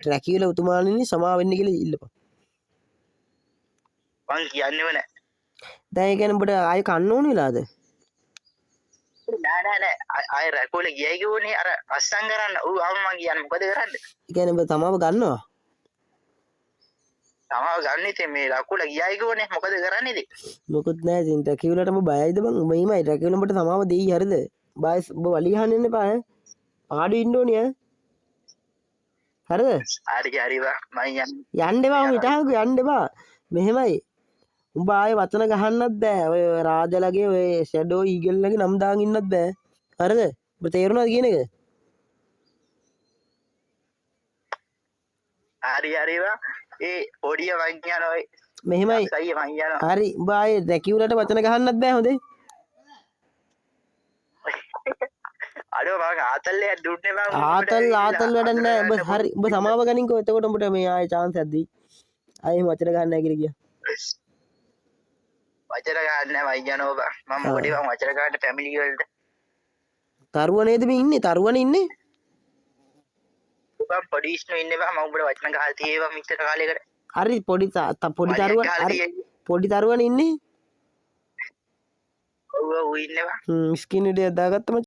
Dracula උතුමාණනි සමාව වෙන්න කියලා ඉල්ලපන්. මං කියන්නේම නෑ. දැන් ඒ කියන්නේ ඔබට ආයෙ කන්න ඕන වෙලාද? නෑ අය රැකෝල ගියයි කිව්වනේ අර අස්සම් කරන්න. ඌ ආව මං කියන්නේ මොකද කරන්නේ? ඒ කියන්නේ ඔබ තමාව ගන්නවා. තමාව ගන්න ඉතින් මේ රැකෝල ගියයි කිව්වනේ මොකද කරන්නේ ඉතින්? මොකුත් නෑ ඉතින් ඩ්‍රැකියුලාට ඔබ බයයිද බං? ඔබ එීමයි ඩ්‍රැකියුලා ඔබට තමාව දෙයි හරිද? බය ඔබ වලි ගහන්න යන්න එපා ඈ. පාඩු ඉන්න ඕනේ ඈ. හරිද? හරි බා මං යන්නේ. යන්න එපා උඹ ඉතහකෝ යන්න එපා. මෙහෙමයි. උඹ ආයේ වචන ගහන්නත් බෑ. ඔය රාජලගේ ඔය ෂැඩෝ ඊගල්ලගේ නම් දාගෙන ඉන්නත් බෑ. හරිද? ඔබ තේරුණාද කියන එක? හරි බා ඒ ඔඩිය මං යනවා. මෙහෙමයි. සයිය මං යනවා. හරි උඹ ආයේ ඩ්‍රැකියුලාට වචන ගහන්නත් බෑ හොඳේ. අඩෝ මං ආතල්ලයක් දුන්නේ මං. ආතල් වැඩක් නෑ. ඔබ හරි ඔබ සමාව ගනින්කෝ. එතකොට උඹට මේ ආයේ chance එකක් දෙයි. ආයේ වචන ගහන්න නැහැ කියලා කිය. වචන ගන්න නෑ මං යනවා බා. මම මොකටද මං වචන ගන්න ෆැමිලි වලට. තරුව නේද මේ ඉන්නේ? තරුවනේ ඉන්නේ? බා පොඩි ඉස්නු ඉන්නේ බා. මම උඹට වචන ගහලා තියෙවා මිච්චර කාලයකට. හරි පොඩි තරුවන් හරි පොඩි තරුවන් ඉන්නේ? ඔව් ඉන්නේ බා. ස්කින් විඩියක් දාගත්ත මචං.